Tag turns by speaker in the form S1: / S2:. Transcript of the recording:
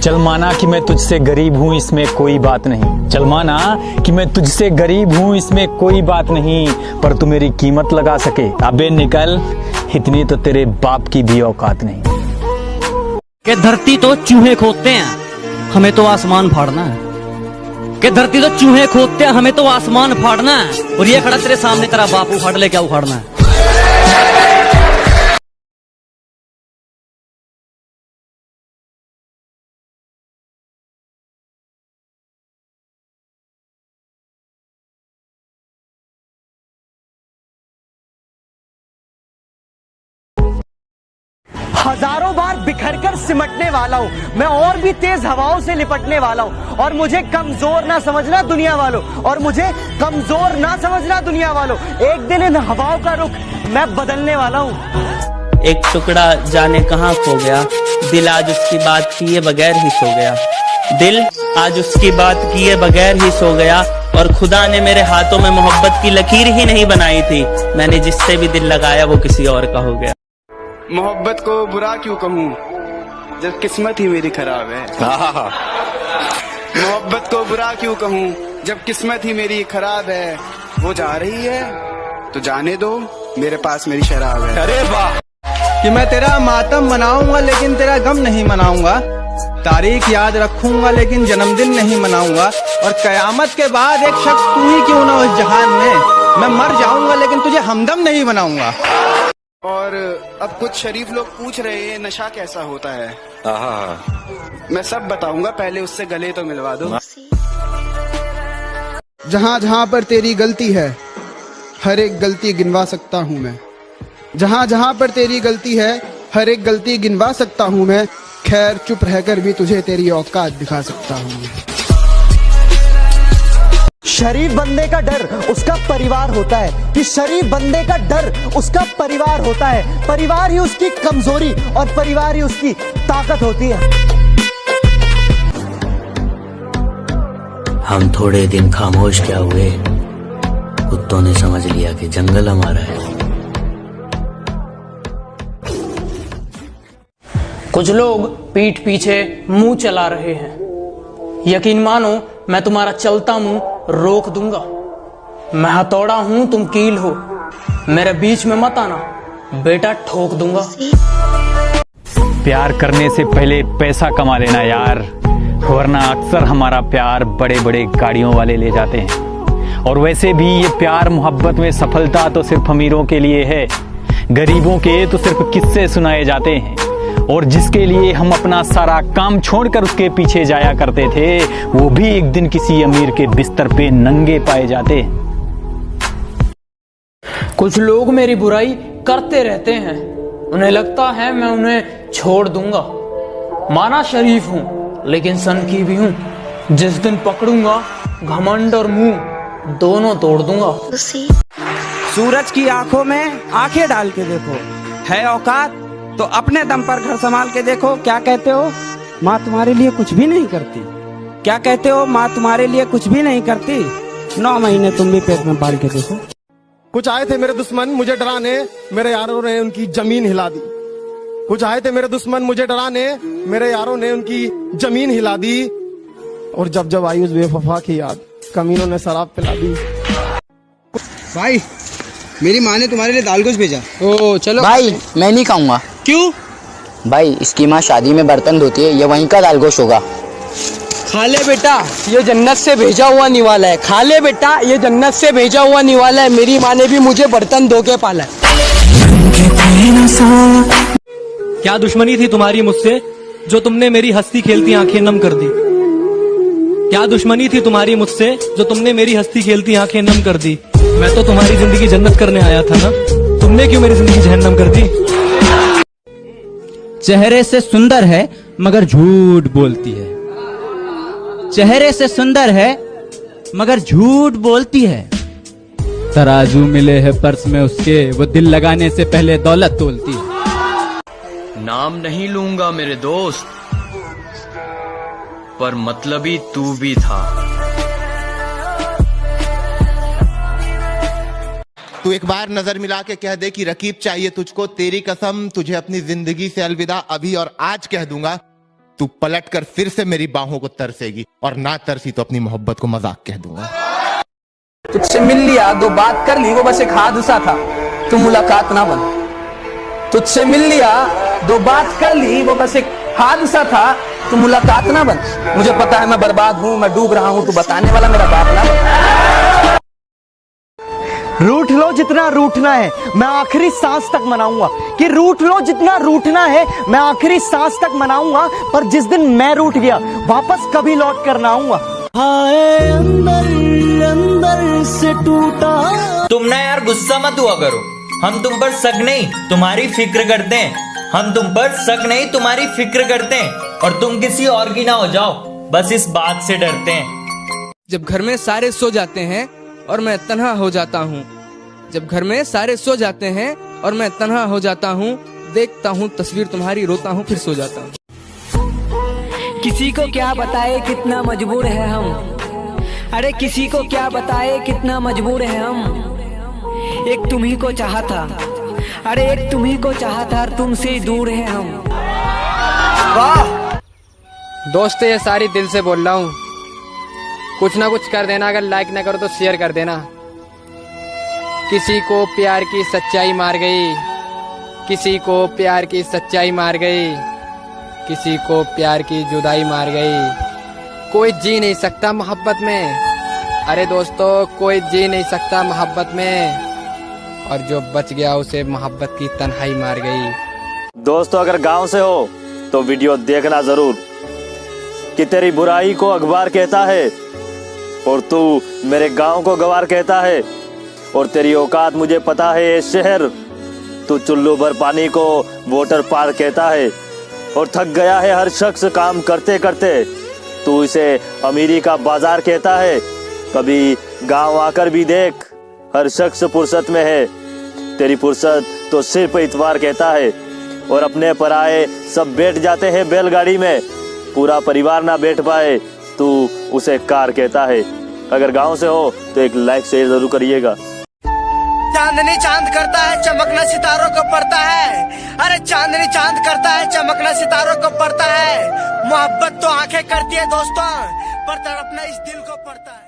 S1: चल माना कि मैं तुझसे गरीब हूँ, इसमें कोई बात नहीं। चल माना कि मैं तुझसे गरीब हूँ, इसमें कोई बात नहीं, पर तू मेरी कीमत लगा सके, अबे निकल, इतनी तो तेरे बाप की भी औकात नहीं।
S2: कि धरती तो चूहे खोदते हैं, हमें तो आसमान फाड़ना है। कि धरती तो चूहे खोदते हैं, हमें तो आसमान फाड़ना है। और ये खड़ा तेरे सामने तेरा बाप उखाड़ ले, क्या उखाड़ना है?
S3: हजारों बार बिखरकर सिमटने वाला हूँ मैं, और भी तेज हवाओं से लिपटने वाला हूँ। और मुझे कमजोर ना समझना दुनिया वालों, और मुझे कमजोर ना समझना दुनिया वालों। एक दिन इन हवाओं का रुख मैं बदलने वाला हूँ।
S4: एक टुकड़ा जाने कहाँ खो गया, दिल आज उसकी बात किए बगैर ही सो गया। दिल आज उसकी बात किए बगैर ही सो गया। और खुदा ने मेरे हाथों में मोहब्बत की लकीर ही नहीं बनाई थी, मैंने जिससे भी दिल लगाया वो किसी और का हो गया।
S5: मोहब्बत को बुरा क्यों कहूँ जब किस्मत ही मेरी खराब है। मोहब्बत को बुरा क्यों कहूँ जब किस्मत ही मेरी खराब है। वो जा रही है तो जाने दो, मेरे पास मेरी शराब है।
S6: अरे वाह! कि मैं तेरा मातम मनाऊंगा लेकिन तेरा गम नहीं मनाऊंगा, तारीख याद रखूंगा लेकिन जन्मदिन नहीं मनाऊंगा, और कयामत के बाद एक शख्स तू ही क्यों ना उस जहान में, मैं मर जाऊंगा लेकिन तुझे हमदम नहीं बनाऊंगा।
S5: और अब कुछ शरीफ लोग पूछ रहे हैं नशा कैसा होता है। मैं सब बताऊंगा, पहले उससे गले तो मिलवा दो।
S7: जहाँ जहाँ पर तेरी गलती है हर एक गलती गिनवा सकता हूँ मैं। जहाँ जहाँ पर तेरी गलती है हर एक गलती गिनवा सकता हूँ मैं। खैर चुप रहकर भी तुझे तेरी औकात दिखा सकता हूँ मैं।
S3: शरीफ बंदे का डर उसका परिवार होता है, कि शरीफ बंदे का डर उसका परिवार होता है। परिवार ही उसकी कमजोरी और परिवार ही उसकी ताकत होती है।
S2: हम थोड़े दिन खामोश क्या हुए, कुत्तों ने समझ लिया कि जंगल हमारा है।
S8: कुछ लोग पीठ पीछे मुंह चला रहे हैं, यकीन मानो मैं तुम्हारा चलता मुंह रोक दूंगा। मैं हथौड़ा हूं, तुम कील हो, मेरे बीच में मत आना, बेटा ठोक दूंगा।
S1: प्यार करने से पहले पैसा कमा लेना यार, वरना अक्सर हमारा प्यार बड़े बड़े गाड़ियों वाले ले जाते हैं। और वैसे भी ये प्यार मोहब्बत में सफलता तो सिर्फ अमीरों के लिए है, गरीबों के तो सिर्फ किस्से सुनाए जाते हैं। और जिसके लिए हम अपना सारा काम छोड़कर उसके पीछे जाया करते थे, वो भी एक दिन किसी अमीर के बिस्तर पे नंगे पाए जाते।
S8: कुछ लोग मेरी बुराई करते रहते हैं, उन्हें लगता है मैं उन्हें छोड़ दूंगा। माना शरीफ हूं लेकिन सनकी भी हूं, जिस दिन पकड़ूंगा घमंड और मुंह दोनों तोड़ दूंगा।
S9: सूरज की आंखों में आंखें डाल के देखो, है औकात तो अपने दम पर घर संभाल के देखो। क्या कहते हो, माँ तुम्हारे लिए कुछ भी नहीं करती। क्या कहते हो, माँ तुम्हारे लिए कुछ भी नहीं करती। 9 महीने तुम भी पेट में पाल के देखो।
S7: कुछ आए थे मेरे दुश्मन मुझे डराने, मेरे यारों ने उनकी जमीन हिला दी। कुछ आए थे मेरे दुश्मन मुझे डराने, मेरे यारों ने उनकी जमीन हिला दी। और जब जब आई उस बेवफा की याद, कमीनों ने शराब पिला दी।
S6: भाई मेरी माँ ने तुम्हारे लिए दाल गोश्त भेजा।
S10: ओ चलो भाई, मैं नहीं खाऊंगा।
S6: क्यों?
S10: भाई इसकी माँ शादी में बर्तन धोती है, ये वहीं का दाल गोश्त होगा।
S6: खा ले बेटा, ये जन्नत से भेजा हुआ निवाला है। खा ले बेटा, ये जन्नत से भेजा हुआ निवाला है। मेरी माँ ने भी मुझे बर्तन धो के पाला है।
S2: क्या दुश्मनी थी तुम्हारी मुझसे जो तुमने मेरी हंसती खेलती आंखें नम कर दी? क्या दुश्मनी थी तुम्हारी मुझसे जो तुमने मेरी हंसती खेलती आंखें नम कर दी? मैं तो तुम्हारी जिंदगी जन्नत करने आया था ना, तुमने क्यों मेरी जिंदगी जहन्नम कर दी?
S9: चेहरे से सुंदर है मगर झूठ बोलती है। चेहरे से सुंदर है मगर झूठ बोलती है। तराजू मिले है पर्स में उसके, वो दिल लगाने से पहले दौलत तोलती है।
S11: नाम नहीं लूंगा मेरे दोस्त, पर मतलबी तू भी था।
S12: तू एक बार नजर मिला के कह दे कि रकीब चाहिए तुझको, तेरी कसम तुझे अपनी जिंदगी से अलविदा अभी और आज कह दूंगा। तू पलट कर फिर से मेरी बाहों को तरसेगी, और ना तरसी तो अपनी मोहब्बत को मजाक कह दूंगा।
S9: तुझसे मिल लिया, दो बात कर ली, वो बस एक हादसा था, तू मुलाकात ना बन। तुझसे मिल लिया, दो बात कर ली, वो बस एक हादसा था, तू मुलाकात ना बन। मुझे पता है मैं बर्बाद हूँ, मैं डूब रहा हूँ, तू बताने वाला मेरा बाप ना बन।
S3: रूठ लो जितना रूठना है, मैं आखिरी सांस तक मनाऊंगा। कि रूठ लो जितना रूठना है, मैं आखिरी सांस तक मनाऊंगा, पर जिस दिन मैं रूठ गया वापस कभी लौट कर ना आऊंगा। हाय अंदर अंदर से टूटा।
S13: तुम ना यार गुस्सा मत हुआ करो, हम तुम पर शक नहीं तुम्हारी फिक्र करते हैं। हम तुम पर शक नहीं तुम्हारी फिक्र करते हैं, और तुम किसी और की ना हो जाओ, बस इस बात से डरते हैं।
S2: जब घर में सारे सो जाते हैं और मैं तन्हा हो जाता हूँ, जब घर में सारे सो जाते हैं और मैं तन्हा हो जाता हूँ, देखता हूँ तस्वीर तुम्हारी, रोता हूँ फिर सो जाता हूँ।
S14: किसी को क्या बताए कितना मजबूर है हम, अरे किसी को क्या बताए कितना मजबूर है हम। एक तुम ही को चाहा था, अरे एक तुम ही को चाहा था, और तुमसे दूर है हम।
S15: वाह दोस्त, ये सारी दिल से बोल रहा हूँ, कुछ ना कुछ कर देना, अगर लाइक ना करो तो शेयर कर देना। किसी को प्यार की सच्चाई मार गई, किसी को प्यार की सच्चाई मार गई, किसी को प्यार की जुदाई मार गई। कोई जी नहीं सकता मोहब्बत में, अरे दोस्तों कोई जी नहीं सकता मोहब्बत में, और जो बच गया उसे मोहब्बत की तन्हाई मार गई।
S16: दोस्तों अगर गांव से हो तो वीडियो देखना जरूर, कि तेरी बुराई को अखबार कहता है और तू मेरे गांव को गवार कहता है, और तेरी औकात मुझे पता है ये शहर, तू चुल्लू भर पानी को वोटर पार कहता है, और थक गया है हर शख्स काम करते करते, तू इसे अमीरी का बाजार कहता है। कभी गांव आकर भी देख, हर शख्स फुर्सत में है, तेरी फुर्सत तो सिर्फ इतवार कहता है, और अपने पराए सब बैठ जाते हैं बैलगाड़ी में, पूरा परिवार ना बैठ पाए तू उसे कार कहता है। अगर गांव से हो तो एक लाइक शेयर जरूर करिएगा।
S3: चांदनी चांद करता है, चमकना सितारों को पड़ता है, अरे चांदनी चांद करता है, चमकना सितारों को पड़ता है। मोहब्बत तो आंखें करती है दोस्तों, पर तड़पना इस दिल को पड़ता है।